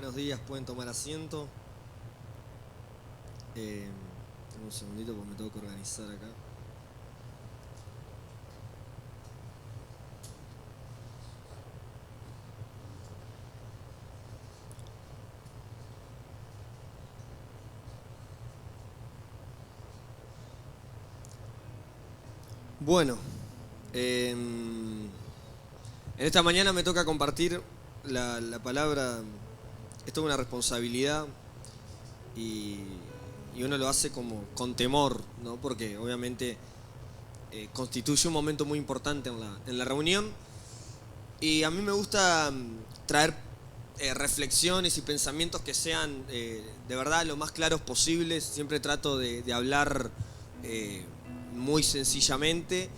Buenos días, pueden tomar asiento. Un segundito porque me tengo que organizar acá. Bueno, en esta mañana me toca compartir la palabra. Es toda una responsabilidad y uno lo hace como con temor, ¿no? Porque obviamente constituye un momento muy importante en la reunión. Y a mí me gusta traer reflexiones y pensamientos que sean de verdad lo más claros posibles. Siempre trato de hablar muy sencillamente.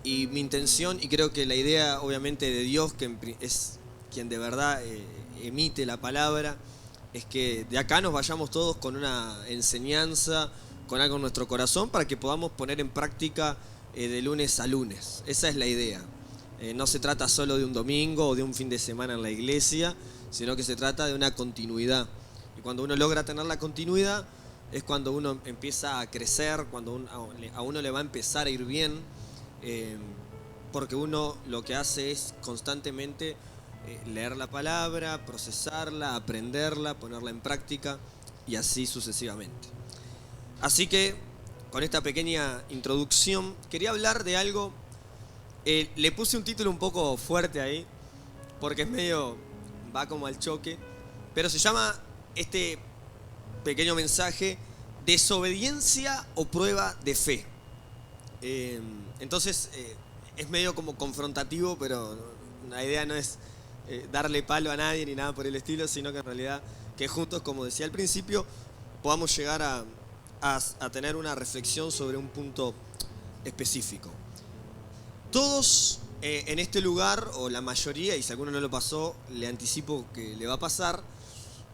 Y mi intención, y creo que la idea obviamente de Dios, que es quien de verdad emite la palabra, es que de acá nos vayamos todos con una enseñanza, con algo en nuestro corazón, para que podamos poner en práctica de lunes a lunes. Esa es la idea. No se trata solo de un domingo o de un fin de semana en la iglesia, sino que se trata de una continuidad. Y cuando uno logra tener la continuidad, es cuando uno empieza a crecer, cuando a uno le va a empezar a ir bien, porque uno lo que hace es constantemente leer la palabra, procesarla, aprenderla, ponerla en práctica y así sucesivamente. Así que, con esta pequeña introducción, quería hablar de algo. Le puse un título un poco fuerte ahí, porque es medio, va como al choque, pero se llama este pequeño mensaje: desobediencia o prueba de fe. Entonces es medio como confrontativo, pero la idea no es darle palo a nadie ni nada por el estilo, sino que en realidad que juntos, como decía al principio, podamos llegar a tener una reflexión sobre un punto específico. Todos en este lugar, o la mayoría, y si alguno no lo pasó, le anticipo que le va a pasar,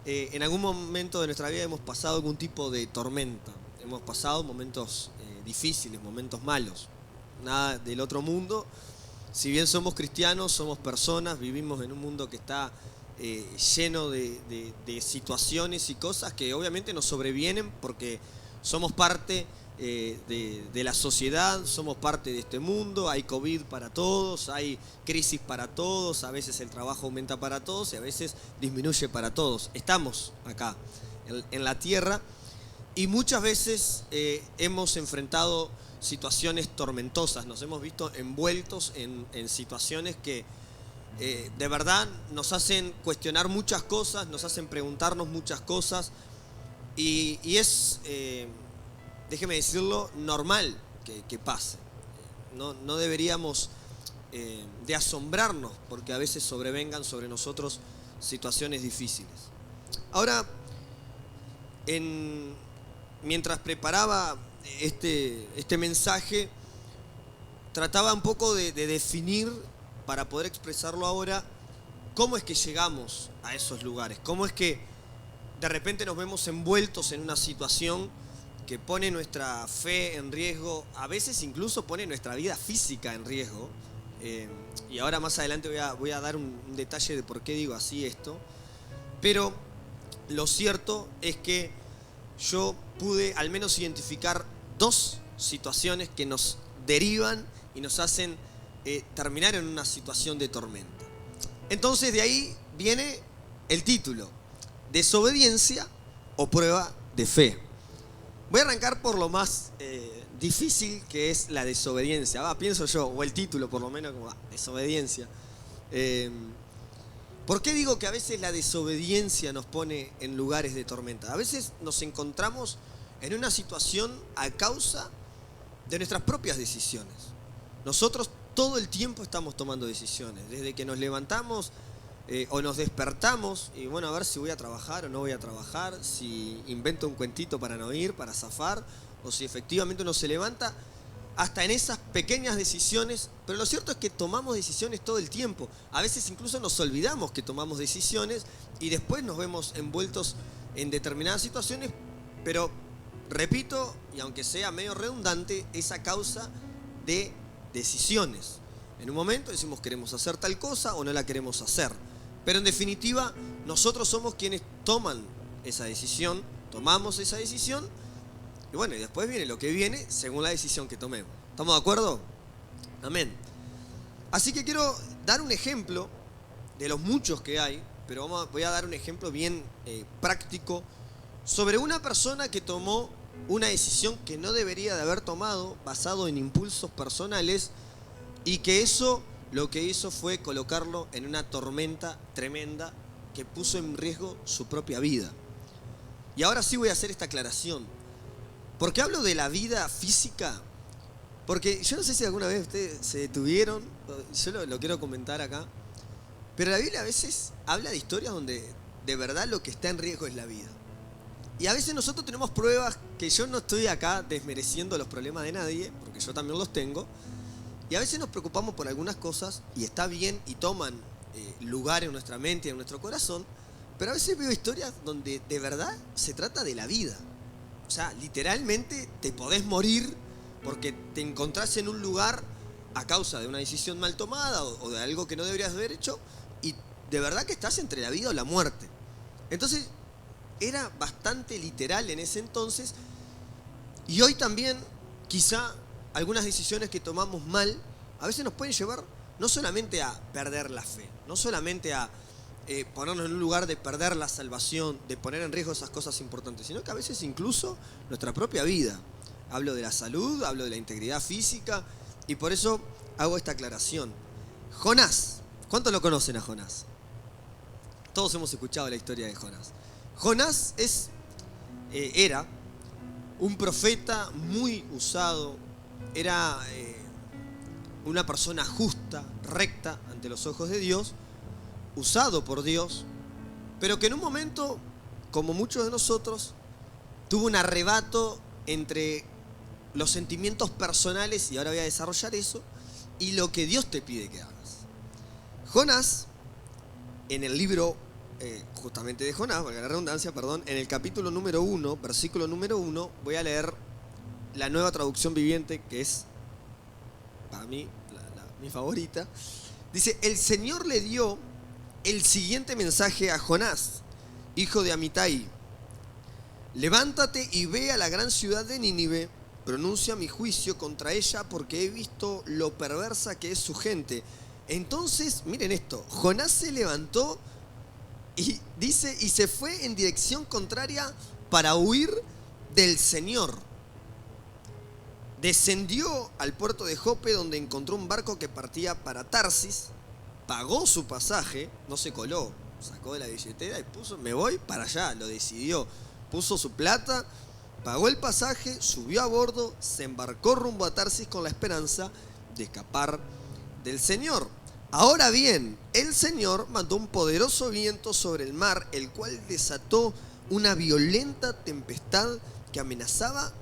en algún momento de nuestra vida hemos pasado algún tipo de tormenta. Hemos pasado momentos difíciles, momentos malos. Nada del otro mundo. Si bien somos cristianos, somos personas, vivimos en un mundo que está lleno de situaciones y cosas que obviamente nos sobrevienen porque somos parte de la sociedad, somos parte de este mundo. Hay COVID para todos, hay crisis para todos, a veces el trabajo aumenta para todos y a veces disminuye para todos. Estamos acá en la tierra y muchas veces hemos enfrentado situaciones tormentosas, nos hemos visto envueltos en situaciones que de verdad nos hacen cuestionar muchas cosas, nos hacen preguntarnos muchas cosas y es, déjeme decirlo, normal que pase. No deberíamos de asombrarnos porque a veces sobrevengan sobre nosotros situaciones difíciles. Ahora, mientras preparaba este mensaje, trataba un poco de definir, para poder expresarlo ahora, cómo es que llegamos a esos lugares, cómo es que de repente nos vemos envueltos en una situación que pone nuestra fe en riesgo, a veces incluso pone nuestra vida física en riesgo. Y ahora más adelante voy a dar un detalle de por qué digo así esto. Pero lo cierto es que yo pude al menos identificar dos situaciones que nos derivan y nos hacen terminar en una situación de tormenta. Entonces de ahí viene el título: desobediencia o prueba de fe. Voy a arrancar por lo más difícil, que es la desobediencia. Pienso yo, o el título por lo menos, como desobediencia. ¿Por qué digo que a veces la desobediencia nos pone en lugares de tormenta? A veces nos encontramos en una situación a causa de nuestras propias decisiones. Nosotros todo el tiempo estamos tomando decisiones, desde que nos levantamos o nos despertamos y bueno, a ver si voy a trabajar o no voy a trabajar, si invento un cuentito para no ir, para zafar, o si efectivamente uno se levanta, hasta en esas pequeñas decisiones. Pero lo cierto es que tomamos decisiones todo el tiempo. A veces incluso nos olvidamos que tomamos decisiones y después nos vemos envueltos en determinadas situaciones, pero repito, y aunque sea medio redundante, es a causa de decisiones. En un momento decimos queremos hacer tal cosa o no la queremos hacer, Pero en definitiva, nosotros somos quienes tomamos esa decisión, y bueno, y después viene lo que viene según la decisión que tomemos. ¿Estamos de acuerdo? Amén. Así que quiero dar un ejemplo de los muchos que hay, pero voy a dar un ejemplo bien práctico sobre una persona que tomó una decisión que no debería de haber tomado, basado en impulsos personales, y que eso lo que hizo fue colocarlo en una tormenta tremenda que puso en riesgo su propia vida. Y ahora sí voy a hacer esta aclaración. ¿Por qué hablo de la vida física? Porque yo no sé si alguna vez ustedes se detuvieron, yo lo quiero comentar acá, pero la Biblia a veces habla de historias donde de verdad lo que está en riesgo es la vida. Y a veces nosotros tenemos pruebas que yo no estoy acá desmereciendo los problemas de nadie, porque yo también los tengo, y a veces nos preocupamos por algunas cosas, y está bien, y toman lugar en nuestra mente y en nuestro corazón, pero a veces veo historias donde de verdad se trata de la vida. O sea, literalmente te podés morir porque te encontrás en un lugar a causa de una decisión mal tomada o de algo que no deberías haber hecho, y de verdad que estás entre la vida o la muerte. Entonces, era bastante literal en ese entonces, y hoy también quizá algunas decisiones que tomamos mal a veces nos pueden llevar no solamente a perder la fe, no solamente a ponernos en un lugar de perder la salvación, de poner en riesgo esas cosas importantes, sino que a veces incluso nuestra propia vida. Hablo de la salud, hablo de la integridad física, y por eso hago esta aclaración. Jonás, ¿cuántos lo conocen a Jonás? Todos hemos escuchado la historia de Jonás. Jonás era un profeta muy usado, era una persona justa, recta ante los ojos de Dios, usado por Dios, pero que en un momento, como muchos de nosotros, tuvo un arrebato entre los sentimientos personales, y ahora voy a desarrollar eso, y lo que Dios te pide que hagas. Jonás, en el libro justamente de Jonás, valga la redundancia, perdón, en el capítulo número 1, versículo número 1, voy a leer la Nueva Traducción Viviente, que es para mí mi favorita. Dice: el Señor le dio el siguiente mensaje a Jonás, hijo de Amitai: levántate y ve a la gran ciudad de Nínive, pronuncia mi juicio contra ella, porque he visto lo perversa que es su gente. Entonces, miren esto, Jonás se levantó y dice, y se fue en dirección contraria para huir del Señor. Descendió al puerto de Jope, donde encontró un barco que partía para Tarsis, pagó su pasaje, no se coló, sacó de la billetera y puso, me voy para allá, lo decidió. Puso su plata, pagó el pasaje, subió a bordo, se embarcó rumbo a Tarsis con la esperanza de escapar del Señor. Ahora bien, el Señor mandó un poderoso viento sobre el mar, el cual desató una violenta tempestad que amenazaba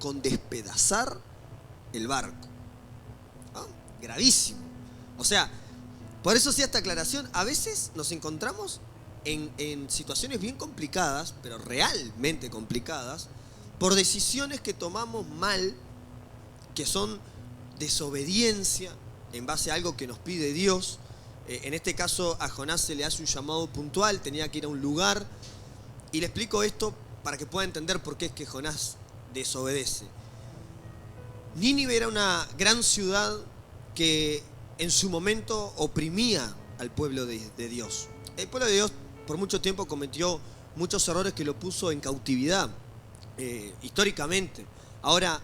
con despedazar el barco. ¿Ah? Gravísimo. O sea, por eso sí, esta aclaración, a veces nos encontramos en situaciones bien complicadas, pero realmente complicadas, por decisiones que tomamos mal, que son desobediencia en base a algo que nos pide Dios. En este caso a Jonás se le hace un llamado puntual, tenía que ir a un lugar, y le explico esto para que pueda entender por qué es que Jonás desobedece. Nínive era una gran ciudad que en su momento oprimía al pueblo de Dios. El pueblo de Dios por mucho tiempo cometió muchos errores que lo puso en cautividad, históricamente. Ahora,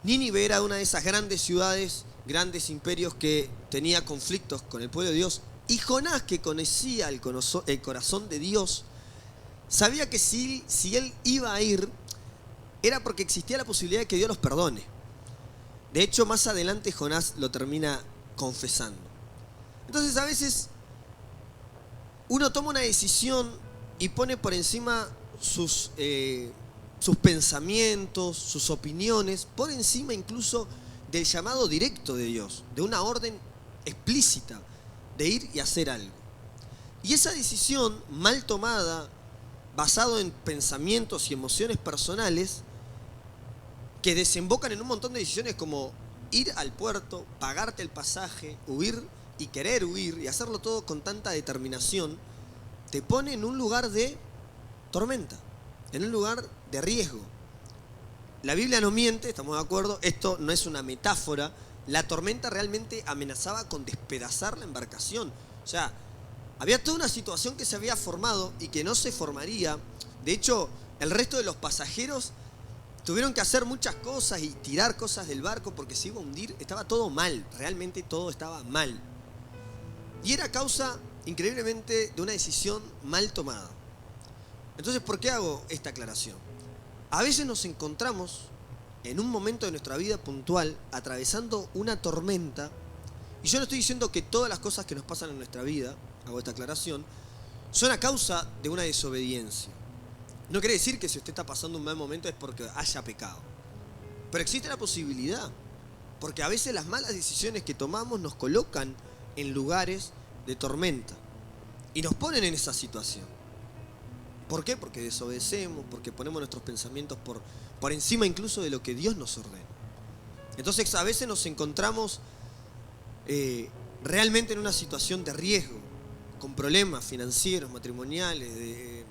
Nínive era una de esas grandes ciudades, grandes imperios que tenía conflictos con el pueblo de Dios. Y Jonás, que conocía el corazón de Dios, sabía que si él iba a ir, era porque existía la posibilidad de que Dios los perdone. De hecho, más adelante Jonás lo termina confesando. Entonces, a veces uno toma una decisión y pone por encima sus pensamientos, sus opiniones, por encima incluso del llamado directo de Dios, de una orden explícita de ir y hacer algo. Y esa decisión mal tomada, basado en pensamientos y emociones personales, que desembocan en un montón de decisiones como ir al puerto, pagarte el pasaje, huir y querer huir y hacerlo todo con tanta determinación, te pone en un lugar de tormenta, en un lugar de riesgo. La Biblia no miente, estamos de acuerdo, esto no es una metáfora. La tormenta realmente amenazaba con despedazar la embarcación. O sea, había toda una situación que se había formado y que no se formaría. De hecho, el resto de los pasajeros tuvieron que hacer muchas cosas y tirar cosas del barco porque se iba a hundir. Estaba todo mal, realmente todo estaba mal. Y era causa, increíblemente, de una decisión mal tomada. Entonces, ¿por qué hago esta aclaración? A veces nos encontramos en un momento de nuestra vida puntual atravesando una tormenta. Y yo no estoy diciendo que todas las cosas que nos pasan en nuestra vida, hago esta aclaración, son a causa de una desobediencia. No quiere decir que si usted está pasando un mal momento es porque haya pecado. Pero existe la posibilidad. Porque a veces las malas decisiones que tomamos nos colocan en lugares de tormenta. Y nos ponen en esa situación. ¿Por qué? Porque desobedecemos, porque ponemos nuestros pensamientos por encima incluso de lo que Dios nos ordena. Entonces a veces nos encontramos realmente en una situación de riesgo, con problemas financieros, matrimoniales,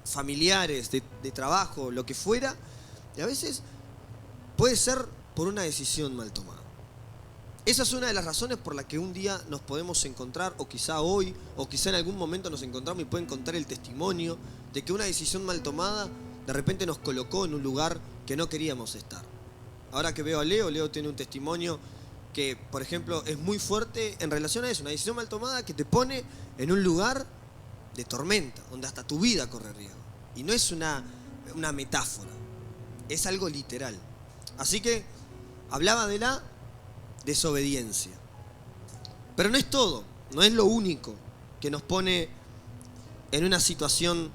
familiares, de trabajo, lo que fuera, y a veces puede ser por una decisión mal tomada. Esa es una de las razones por las que un día nos podemos encontrar, o quizá hoy, o quizá en algún momento nos encontramos y pueden contar el testimonio de que una decisión mal tomada de repente nos colocó en un lugar que no queríamos estar. Ahora que veo a Leo tiene un testimonio que, por ejemplo, es muy fuerte en relación a eso, una decisión mal tomada que te pone en un lugar de tormenta, donde hasta tu vida corre riesgo. Y no es una metáfora, es algo literal. Así que hablaba de la desobediencia. Pero no es todo, no es lo único que nos pone en una situación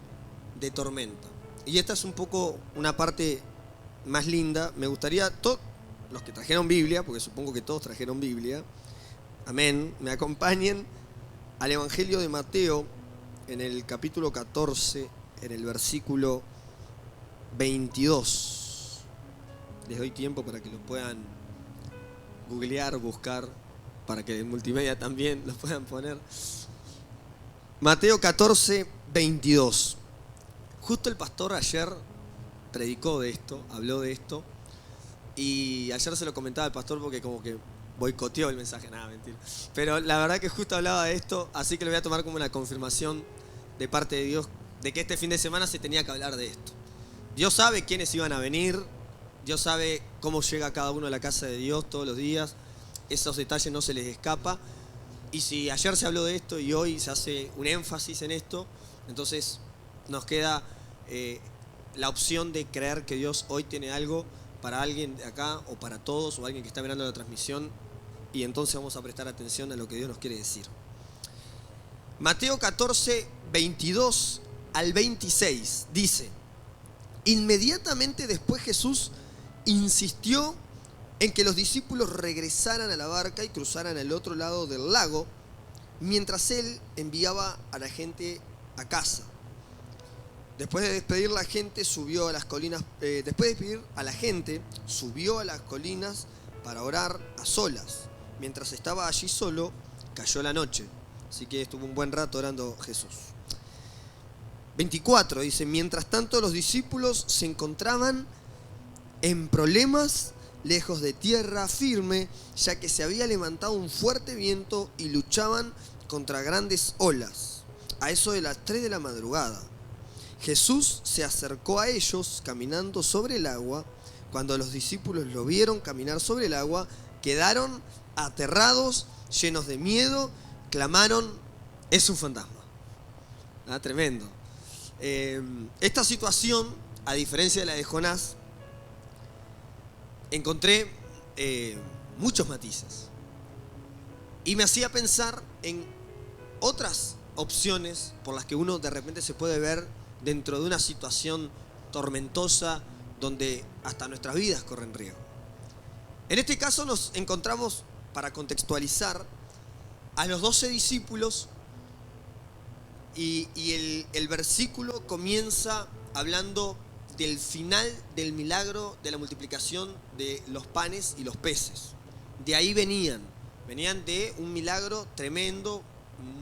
de tormenta. Y esta es un poco una parte más linda. Me gustaría, todos los que trajeron Biblia, porque supongo que todos trajeron Biblia, amén, me acompañen al Evangelio de Mateo en el capítulo 14, en el versículo 22. Les doy tiempo para que lo puedan googlear, buscar, para que en multimedia también lo puedan poner. Mateo 14, 22. Justo el pastor ayer predicó de esto, habló de esto, y ayer se lo comentaba al pastor porque como que boicoteó el mensaje, nada, mentira. Pero la verdad que justo hablaba de esto, así que lo voy a tomar como una confirmación de parte de Dios, de que este fin de semana se tenía que hablar de esto. Dios sabe quiénes iban a venir, Dios sabe cómo llega cada uno a la casa de Dios todos los días, esos detalles no se les escapa. Y si ayer se habló de esto y hoy se hace un énfasis en esto, entonces nos queda la opción de creer que Dios hoy tiene algo para alguien de acá o para todos o alguien que está mirando la transmisión, y entonces vamos a prestar atención a lo que Dios nos quiere decir. Mateo 14, 22 al 26 dice: inmediatamente después Jesús insistió en que los discípulos regresaran a la barca y cruzaran al otro lado del lago, mientras él enviaba a la gente a casa. Después de despedir a la gente, subió a las colinas para orar a solas. Mientras estaba allí solo, cayó la noche. Así que estuvo un buen rato orando Jesús. 24 dice: mientras tanto los discípulos se encontraban en problemas lejos de tierra firme, ya que se había levantado un fuerte viento y luchaban contra grandes olas. A eso de las 3 de la madrugada, Jesús se acercó a ellos caminando sobre el agua. Cuando los discípulos lo vieron caminar sobre el agua, quedaron aterrados, llenos de miedo, clamaron: es un fantasma. Tremendo. Esta situación, a diferencia de la de Jonás, encontré muchos matices y me hacía pensar en otras opciones por las que uno de repente se puede ver dentro de una situación tormentosa donde hasta nuestras vidas corren riesgo. En este caso nos encontramos, para contextualizar, a los 12 discípulos y el versículo comienza hablando del final del milagro de la multiplicación de los panes y los peces. De ahí venían, Venían de un milagro tremendo,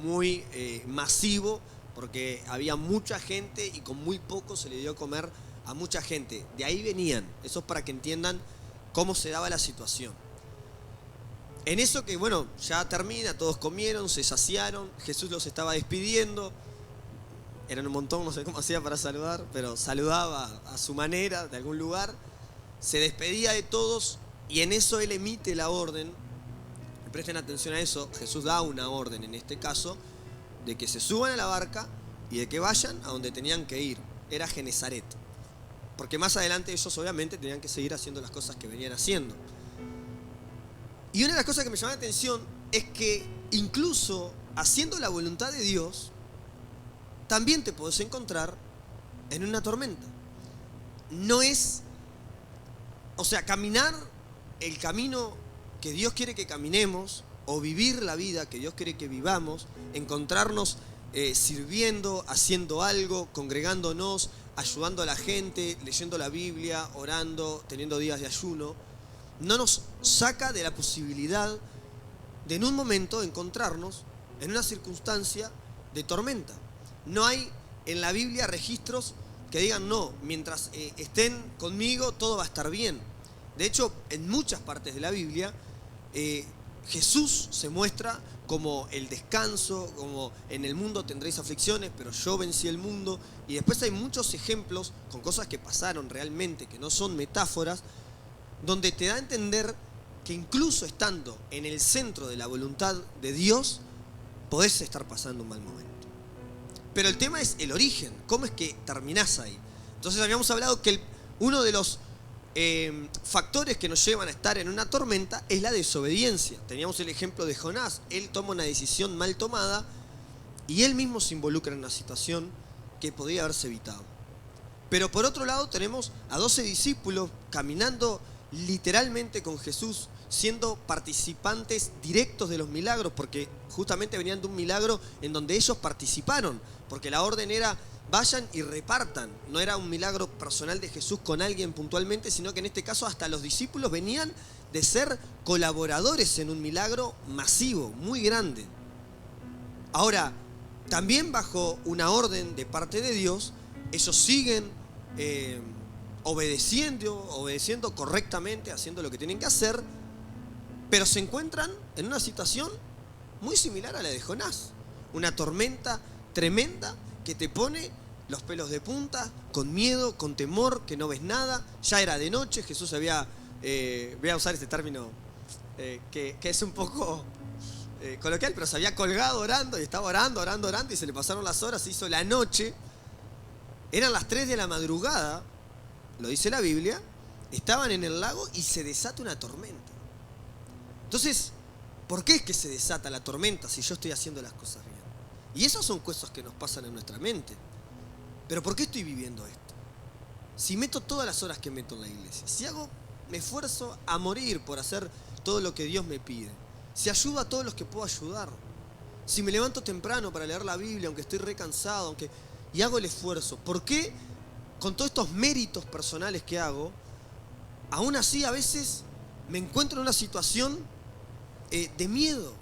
muy masivo, porque había mucha gente y con muy poco se le dio a comer a mucha gente. De ahí venían. Eso es para que entiendan cómo se daba la situación. En eso que, bueno, ya termina, todos comieron, se saciaron, Jesús los estaba despidiendo. Eran un montón, no sé cómo hacía para saludar, pero saludaba a su manera, de algún lugar. Se despedía de todos y en eso él emite la orden. Presten atención a eso, Jesús da una orden en este caso, de que se suban a la barca y de que vayan a donde tenían que ir. Era Genezaret. Porque más adelante ellos obviamente tenían que seguir haciendo las cosas que venían haciendo. Y una de las cosas que me llama la atención es que incluso haciendo la voluntad de Dios, también te podés encontrar en una tormenta. No es, o sea, caminar el camino que Dios quiere que caminemos, o vivir la vida que Dios quiere que vivamos, encontrarnos sirviendo, haciendo algo, congregándonos, ayudando a la gente, leyendo la Biblia, orando, teniendo días de ayuno, no nos saca de la posibilidad de en un momento encontrarnos en una circunstancia de tormenta. No hay en la Biblia registros que digan, no, mientras estén conmigo todo va a estar bien. De hecho, en muchas partes de la Biblia, Jesús se muestra como el descanso, como en el mundo tendréis aflicciones, pero yo vencí el mundo. Y después hay muchos ejemplos con cosas que pasaron realmente, que no son metáforas, donde te da a entender que incluso estando en el centro de la voluntad de Dios, podés estar pasando un mal momento. Pero el tema es el origen, cómo es que terminás ahí. Entonces habíamos hablado que uno de los factores que nos llevan a estar en una tormenta es la desobediencia. Teníamos el ejemplo de Jonás. Él toma una decisión mal tomada y él mismo se involucra en una situación que podría haberse evitado. Pero por otro lado tenemos a 12 discípulos caminando literalmente con Jesús, siendo participantes directos de los milagros, porque justamente venían de un milagro en donde ellos participaron, porque la orden era vayan y repartan. No era un milagro personal de Jesús con alguien puntualmente, sino que en este caso hasta los discípulos venían de ser colaboradores en un milagro masivo, muy grande. Ahora, también bajo una orden de parte de Dios, ellos siguen obedeciendo correctamente, haciendo lo que tienen que hacer, pero se encuentran en una situación muy similar a la de Jonás. Una tormenta tremenda que te pone los pelos de punta, con miedo, con temor, que no ves nada. Ya era de noche, Jesús había, voy a usar este término que es un poco coloquial, pero se había colgado orando y estaba orando y se le pasaron las horas, se hizo la noche. Eran las 3 de la madrugada, lo dice la Biblia, estaban en el lago y se desata una tormenta. Entonces, ¿por qué es que se desata la tormenta si yo estoy haciendo las cosas bien? Y esas son cosas que nos pasan en nuestra mente. ¿Pero por qué estoy viviendo esto? Si meto todas las horas que meto en la iglesia, si me esfuerzo a morir por hacer todo lo que Dios me pide, si ayudo a todos los que puedo ayudar, si me levanto temprano para leer la Biblia, aunque estoy recansado, y hago el esfuerzo, ¿por qué con todos estos méritos personales que hago, aún así a veces me encuentro en una situación de miedo,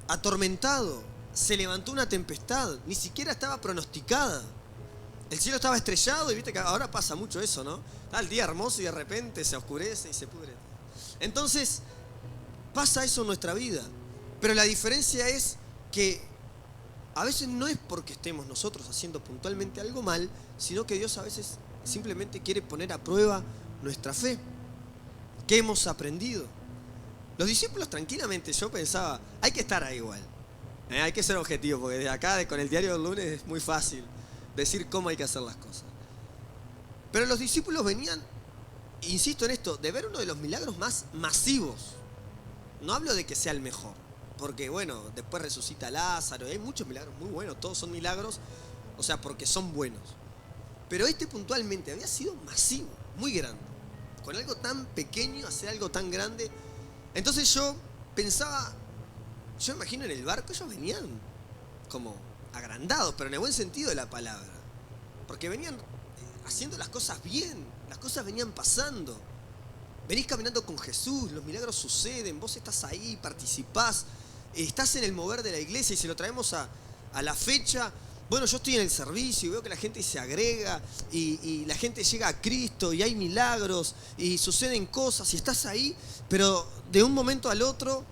atormentado? Se levantó una tempestad, ni siquiera estaba pronosticada. El cielo estaba estrellado y viste que ahora pasa mucho eso, ¿no? Está el día hermoso y de repente se oscurece y se pudre. Entonces, pasa eso en nuestra vida. Pero la diferencia es que a veces no es porque estemos nosotros haciendo puntualmente algo mal, sino que Dios a veces simplemente quiere poner a prueba nuestra fe. ¿Qué hemos aprendido? Los discípulos tranquilamente, yo pensaba, hay que estar ahí igual. Hay que ser objetivo, porque de acá, con el diario del lunes, es muy fácil decir cómo hay que hacer las cosas. Pero los discípulos venían, insisto en esto, de ver uno de los milagros más masivos. No hablo de que sea el mejor, porque bueno, después resucita Lázaro, hay muchos milagros muy buenos, todos son milagros, o sea, porque son buenos. Pero este puntualmente había sido masivo, muy grande. Con algo tan pequeño, hacer algo tan grande. Entonces yo pensaba, yo me imagino en el barco, ellos venían como agrandados, pero en el buen sentido de la palabra. Porque venían haciendo las cosas bien, las cosas venían pasando. venís caminando con Jesús, los milagros suceden, vos estás ahí, participás, estás en el mover de la iglesia y si lo traemos a la fecha, bueno, yo estoy en el servicio y veo que la gente se agrega y la gente llega a Cristo y hay milagros y suceden cosas y estás ahí, pero de un momento al otro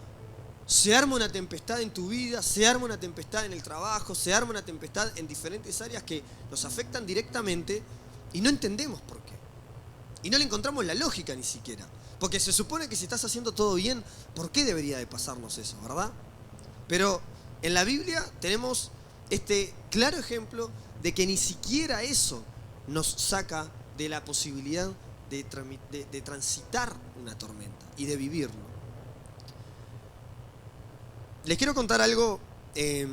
se arma una tempestad en tu vida, se arma una tempestad en el trabajo, se arma una tempestad en diferentes áreas que nos afectan directamente y no entendemos por qué. Y no le encontramos la lógica ni siquiera. Porque se supone que si estás haciendo todo bien, ¿por qué debería de pasarnos eso, verdad? Pero en la Biblia tenemos este claro ejemplo de que ni siquiera eso nos saca de la posibilidad de transitar una tormenta y de vivirlo. Les quiero contar algo que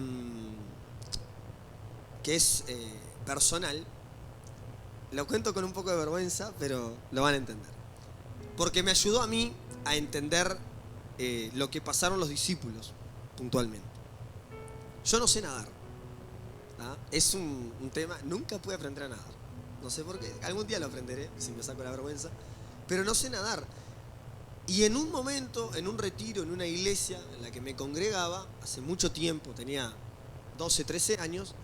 es personal. Lo cuento con un poco de vergüenza, pero lo van a entender. Porque me ayudó a mí a entender lo que pasaron los discípulos puntualmente. Yo no sé nadar. ¿Ah? Es un tema, nunca pude aprender a nadar. No sé por qué, algún día lo aprenderé, si me saco la vergüenza. Pero no sé nadar. Y en un momento, en un retiro, en una iglesia en la que me congregaba, hace mucho tiempo, tenía 12, 13 años,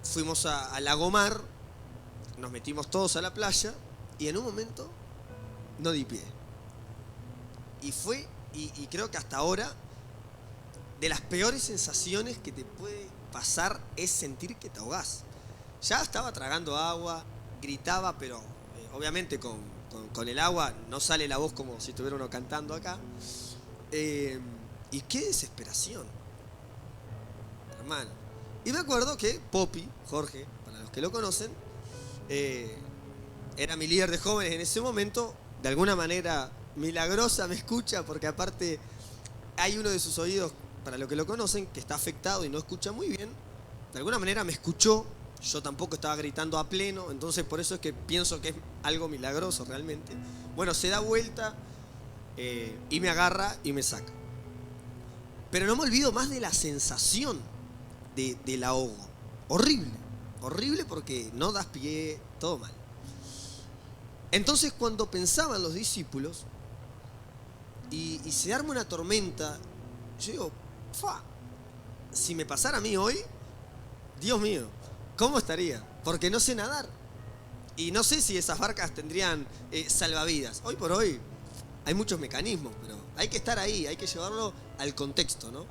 fuimos a Lagomar, nos metimos todos a la playa y en un momento no di pie. Y fue, y creo que hasta ahora, de las peores sensaciones que te puede pasar es sentir que te ahogás. Ya estaba tragando agua, gritaba, pero obviamente con el agua no sale la voz como si estuviera uno cantando acá. Y qué desesperación, hermano. Y me acuerdo que Popi, Jorge, para los que lo conocen, era mi líder de jóvenes en ese momento. De alguna manera milagrosa me escucha, porque aparte hay uno de sus oídos, para los que lo conocen, que está afectado y no escucha muy bien. De alguna manera me escuchó. Yo tampoco estaba gritando a pleno, entonces por eso es que pienso que es algo milagroso realmente. Bueno, se da vuelta y me agarra y me saca. Pero no me olvido más de la sensación del ahogo. Horrible, horrible porque no das pie, todo mal. Entonces cuando pensaban los discípulos y se arma una tormenta, yo digo, si me pasara a mí hoy, Dios mío, ¿cómo estaría? Porque no sé nadar. Y no sé si esas barcas tendrían salvavidas. Hoy por hoy hay muchos mecanismos, pero hay que estar ahí, hay que llevarlo al contexto, ¿no?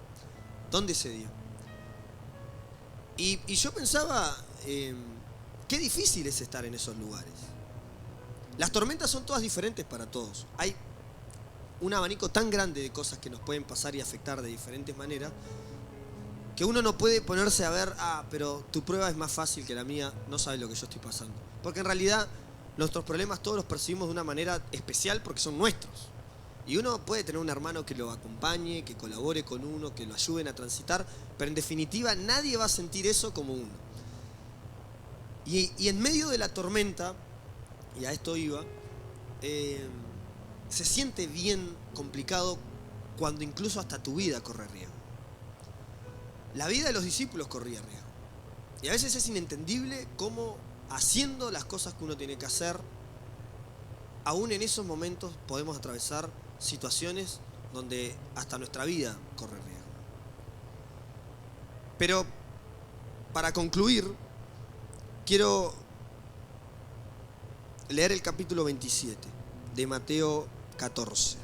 ¿Dónde se dio? Y yo pensaba, qué difícil es estar en esos lugares. Las tormentas son todas diferentes para todos. Hay un abanico tan grande de cosas que nos pueden pasar y afectar de diferentes maneras, que uno no puede ponerse a ver, pero tu prueba es más fácil que la mía, no sabes lo que yo estoy pasando. Porque en realidad nuestros problemas todos los percibimos de una manera especial porque son nuestros. Y uno puede tener un hermano que lo acompañe, que colabore con uno, que lo ayuden a transitar, pero en definitiva nadie va a sentir eso como uno. Y en medio de la tormenta, y a esto iba, se siente bien complicado cuando incluso hasta tu vida corre riesgo. La vida de los discípulos corría riesgo. Y a veces es inentendible cómo haciendo las cosas que uno tiene que hacer, aún en esos momentos podemos atravesar situaciones donde hasta nuestra vida corre riesgo. Pero para concluir, quiero leer el capítulo 27 de Mateo 14.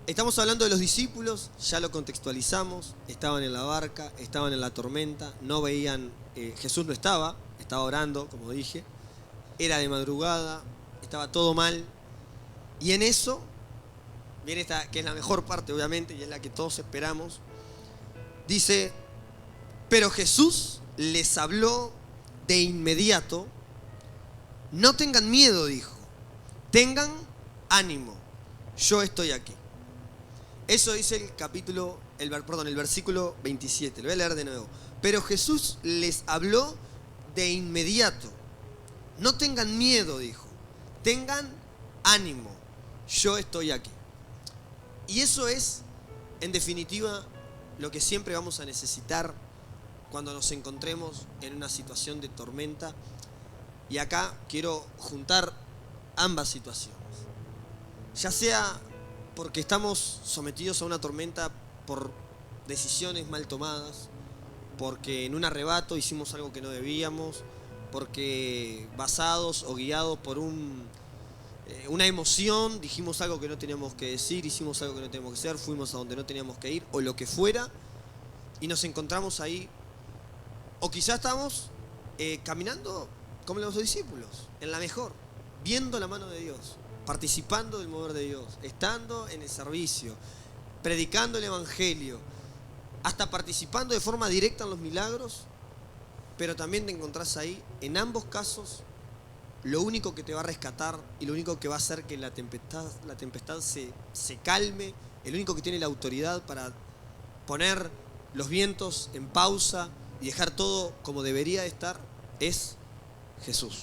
Estamos hablando de los discípulos, ya lo contextualizamos, estaban en la barca, estaban en la tormenta, no veían, Jesús no estaba orando, como dije, era de madrugada, estaba todo mal, y en eso, viene esta, que es la mejor parte obviamente, y es la que todos esperamos, dice, pero Jesús les habló de inmediato, no tengan miedo, dijo, tengan ánimo, yo estoy aquí. Eso dice el versículo 27. Lo voy a leer de nuevo. Pero Jesús les habló de inmediato. No tengan miedo, dijo. Tengan ánimo. Yo estoy aquí. Y eso es, en definitiva, lo que siempre vamos a necesitar cuando nos encontremos en una situación de tormenta. Y acá quiero juntar ambas situaciones. Ya sea porque estamos sometidos a una tormenta por decisiones mal tomadas, porque en un arrebato hicimos algo que no debíamos, porque basados o guiados por una emoción dijimos algo que no teníamos que decir, hicimos algo que no teníamos que hacer, fuimos a donde no teníamos que ir, o lo que fuera, y nos encontramos ahí. O quizás estamos caminando como los discípulos, en la mejor, viendo la mano de Dios, participando del mover de Dios, estando en el servicio, predicando el evangelio, hasta participando de forma directa en los milagros, pero también te encontrás ahí. En ambos casos, lo único que te va a rescatar y lo único que va a hacer que la tempestad se calme, el único que tiene la autoridad para poner los vientos en pausa y dejar todo como debería estar, es Jesús.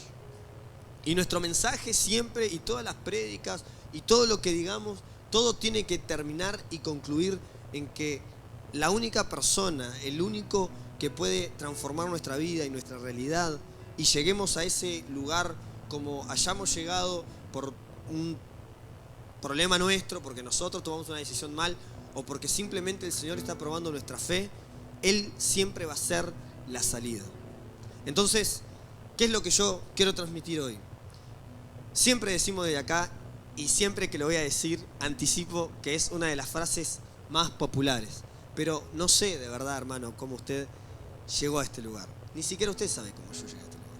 Y nuestro mensaje siempre, y todas las prédicas, y todo lo que digamos, todo tiene que terminar y concluir en que la única persona, el único que puede transformar nuestra vida y nuestra realidad, y lleguemos a ese lugar como hayamos llegado por un problema nuestro, porque nosotros tomamos una decisión mal, o porque simplemente el Señor está probando nuestra fe, Él siempre va a ser la salida. Entonces, ¿qué es lo que yo quiero transmitir hoy? Siempre decimos desde acá, y siempre que lo voy a decir, anticipo que es una de las frases más populares. Pero no sé de verdad, hermano, cómo usted llegó a este lugar. Ni siquiera usted sabe cómo yo llegué a este lugar.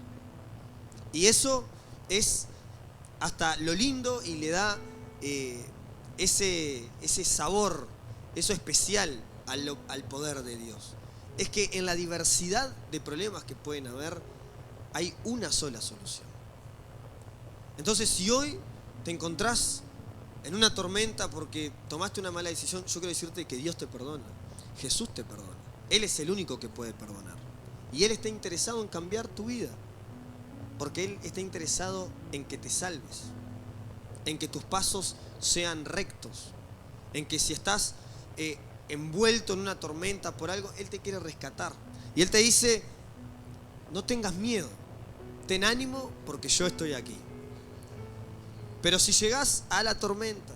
Y eso es hasta lo lindo y le da ese sabor, eso especial al poder de Dios. Es que en la diversidad de problemas que pueden haber, hay una sola solución. Entonces, si hoy te encontrás en una tormenta porque tomaste una mala decisión, yo quiero decirte que Dios te perdona. Jesús te perdona. Él es el único que puede perdonar. Y Él está interesado en cambiar tu vida. Porque Él está interesado en que te salves. En que tus pasos sean rectos. En que si estás envuelto en una tormenta por algo, Él te quiere rescatar. Y Él te dice, no tengas miedo. Ten ánimo porque yo estoy aquí. Pero si llegás a la tormenta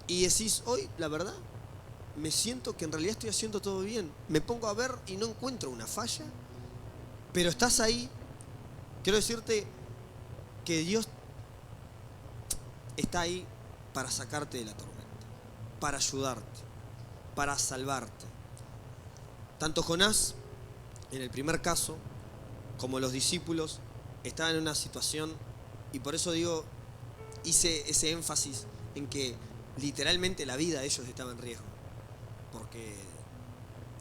y decís, hoy, la verdad, me siento que en realidad estoy haciendo todo bien. Me pongo a ver y no encuentro una falla, pero estás ahí. Quiero decirte que Dios está ahí para sacarte de la tormenta, para ayudarte, para salvarte. Tanto Jonás, en el primer caso, como los discípulos, estaban en una situación, y por eso digo, hice ese énfasis en que literalmente la vida de ellos estaba en riesgo. Porque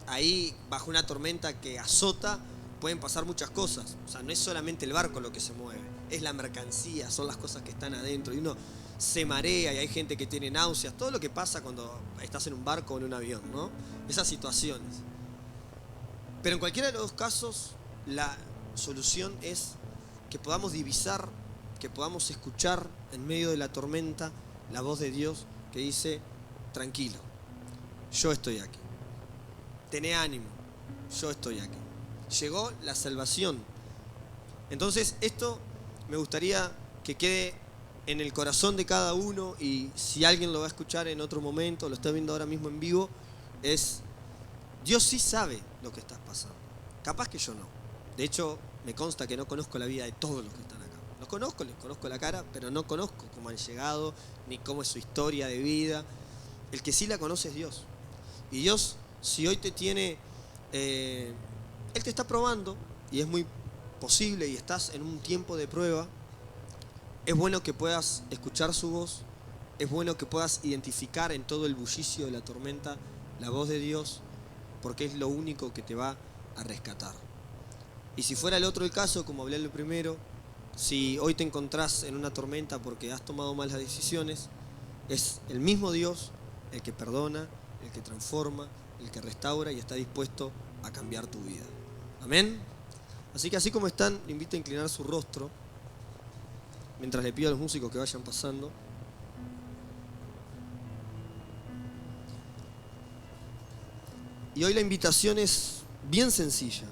ahí, bajo una tormenta que azota, pueden pasar muchas cosas. O sea, no es solamente el barco lo que se mueve, es la mercancía, son las cosas que están adentro. Y uno se marea y hay gente que tiene náuseas. Todo lo que pasa cuando estás en un barco o en un avión, ¿no? Esas situaciones. Pero en cualquiera de los dos casos, la solución es que podamos divisar, que podamos escuchar en medio de la tormenta la voz de Dios que dice, tranquilo, yo estoy aquí. Tené ánimo, yo estoy aquí. Llegó la salvación. Entonces esto me gustaría que quede en el corazón de cada uno, y si alguien lo va a escuchar en otro momento, lo está viendo ahora mismo en vivo, es Dios sí sabe lo que estás pasando. Capaz que yo no. De hecho, me consta que no conozco la vida de todos los que están acá. Los conozco, les conozco la cara, pero no conozco cómo han llegado, ni cómo es su historia de vida. El que sí la conoce es Dios. Y Dios, si hoy te tiene, Él te está probando, y es muy posible, y estás en un tiempo de prueba, es bueno que puedas escuchar su voz, es bueno que puedas identificar en todo el bullicio de la tormenta la voz de Dios, porque es lo único que te va a rescatar. Y si fuera el otro el caso, como hablé lo primero, si hoy te encontrás en una tormenta porque has tomado malas decisiones, es el mismo Dios el que perdona, el que transforma, el que restaura y está dispuesto a cambiar tu vida. Amén. Así que así como están, le invito a inclinar su rostro mientras le pido a los músicos que vayan pasando. Y hoy la invitación es bien sencilla.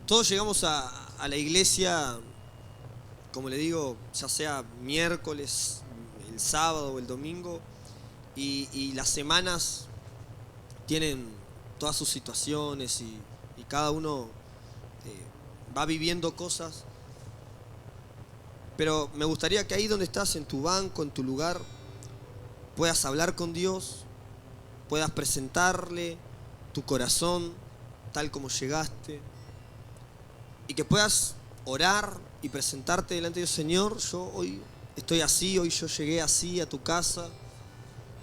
Todos llegamos a la iglesia, como le digo, ya sea miércoles, el sábado o el domingo, y las semanas tienen todas sus situaciones y cada uno va viviendo cosas. Pero me gustaría que ahí donde estás, en tu banco, en tu lugar, puedas hablar con Dios, puedas presentarle tu corazón tal como llegaste, y que puedas orar y presentarte delante de Dios. Señor, yo hoy estoy así, hoy yo llegué así a tu casa,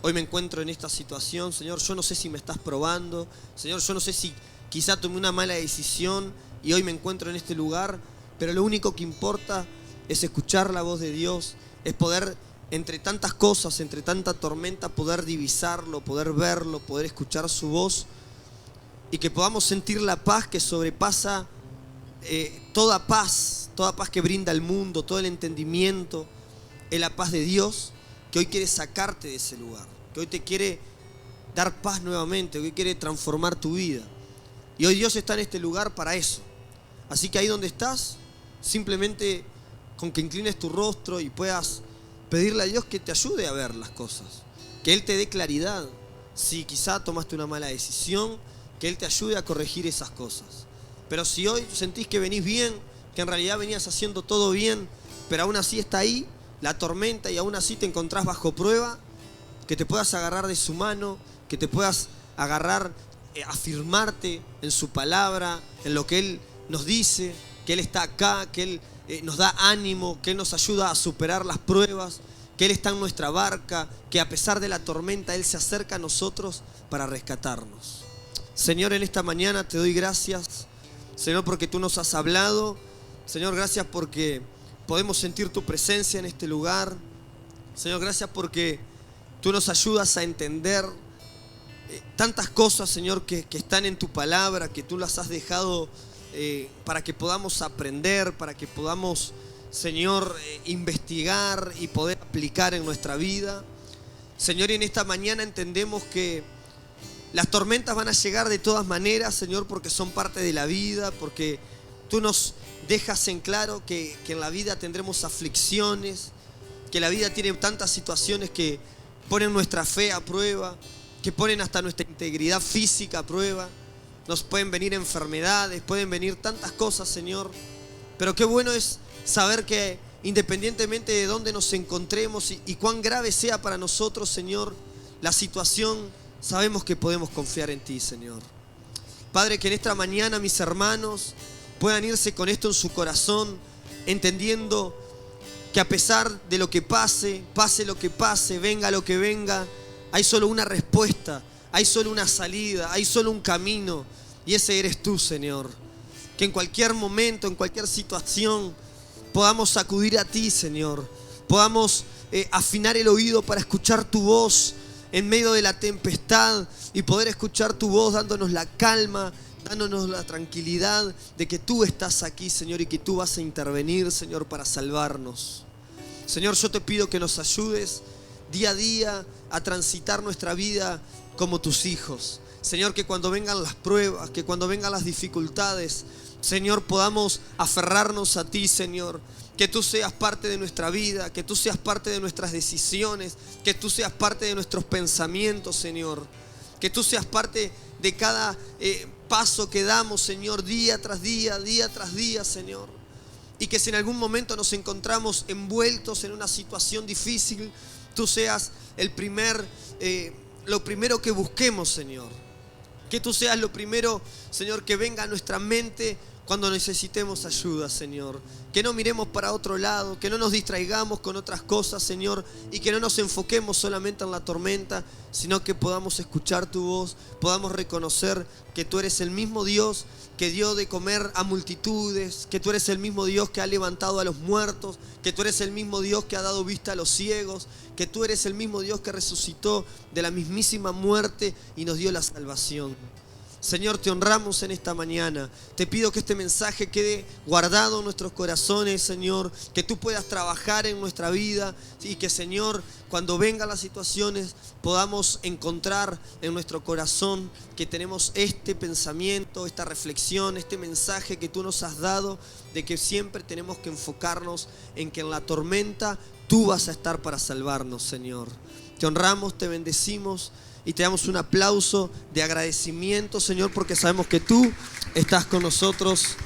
hoy me encuentro en esta situación. Señor, yo no sé si me estás probando. Señor, yo no sé si quizá tomé una mala decisión y hoy me encuentro en este lugar, pero lo único que importa es escuchar la voz de Dios, es poder, entre tantas cosas, entre tanta tormenta, poder divisarlo, poder verlo, poder escuchar su voz, y que podamos sentir la paz que sobrepasa toda paz que brinda el mundo, todo el entendimiento. Es la paz de Dios que hoy quiere sacarte de ese lugar, que hoy te quiere dar paz nuevamente, que hoy quiere transformar tu vida. Y hoy Dios está en este lugar para eso. Así que ahí donde estás, simplemente con que inclines tu rostro y puedas pedirle a Dios que te ayude a ver las cosas, que Él te dé claridad. Si quizá tomaste una mala decisión, que Él te ayude a corregir esas cosas. Pero si hoy sentís que venís bien, que en realidad venías haciendo todo bien, pero aún así está ahí la tormenta y aún así te encontrás bajo prueba, que te puedas agarrar de su mano, que te puedas agarrar, afirmarte en su palabra, en lo que Él nos dice, que Él está acá, que Él nos da ánimo, que Él nos ayuda a superar las pruebas, que Él está en nuestra barca, que a pesar de la tormenta Él se acerca a nosotros para rescatarnos. Señor, en esta mañana te doy gracias, Señor, porque tú nos has hablado. Señor, gracias porque podemos sentir tu presencia en este lugar. Señor, gracias porque tú nos ayudas a entender tantas cosas, Señor, que están en tu palabra, que tú las has dejado para que podamos aprender, para que podamos, Señor, investigar y poder aplicar en nuestra vida. Señor, y en esta mañana entendemos que las tormentas van a llegar de todas maneras, Señor, porque son parte de la vida, porque tú nos dejas en claro que en la vida tendremos aflicciones, que la vida tiene tantas situaciones que ponen nuestra fe a prueba, que ponen hasta nuestra integridad física a prueba. Nos pueden venir enfermedades, pueden venir tantas cosas, Señor. Pero qué bueno es saber que independientemente de dónde nos encontremos y cuán grave sea para nosotros, Señor, la situación, sabemos que podemos confiar en ti, Señor. Padre, que en esta mañana mis hermanos puedan irse con esto en su corazón, entendiendo que a pesar de lo que pase, pase lo que pase, venga lo que venga, hay solo una respuesta, hay solo una salida, hay solo un camino, y ese eres tú, Señor. Que en cualquier momento, en cualquier situación, podamos acudir a ti, Señor. Podamos afinar el oído para escuchar tu voz en medio de la tempestad y poder escuchar tu voz dándonos la calma, dándonos la tranquilidad de que tú estás aquí, Señor, y que tú vas a intervenir, Señor, para salvarnos. Señor, yo te pido que nos ayudes día a día a transitar nuestra vida como tus hijos. Señor, que cuando vengan las pruebas, que cuando vengan las dificultades, Señor, podamos aferrarnos a ti, Señor. Que tú seas parte de nuestra vida, que tú seas parte de nuestras decisiones, que tú seas parte de nuestros pensamientos, Señor. Que tú seas parte de cada paso que damos, Señor, día tras día, Señor. Y que si en algún momento nos encontramos envueltos en una situación difícil, tú seas lo primero que busquemos, Señor. Que tú seas lo primero, Señor, que venga a nuestra mente cuando necesitemos ayuda, Señor. Que no miremos para otro lado, que no nos distraigamos con otras cosas, Señor, y que no nos enfoquemos solamente en la tormenta, sino que podamos escuchar tu voz, podamos reconocer que tú eres el mismo Dios que dio de comer a multitudes, que tú eres el mismo Dios que ha levantado a los muertos, que tú eres el mismo Dios que ha dado vista a los ciegos, que tú eres el mismo Dios que resucitó de la mismísima muerte y nos dio la salvación. Señor, te honramos en esta mañana. Te pido que este mensaje quede guardado en nuestros corazones, Señor. Que tú puedas trabajar en nuestra vida y que, Señor, cuando vengan las situaciones podamos encontrar en nuestro corazón que tenemos este pensamiento, esta reflexión, este mensaje que tú nos has dado, de que siempre tenemos que enfocarnos en que en la tormenta tú vas a estar para salvarnos, Señor. Te honramos, te bendecimos y te damos un aplauso de agradecimiento, Señor, porque sabemos que tú estás con nosotros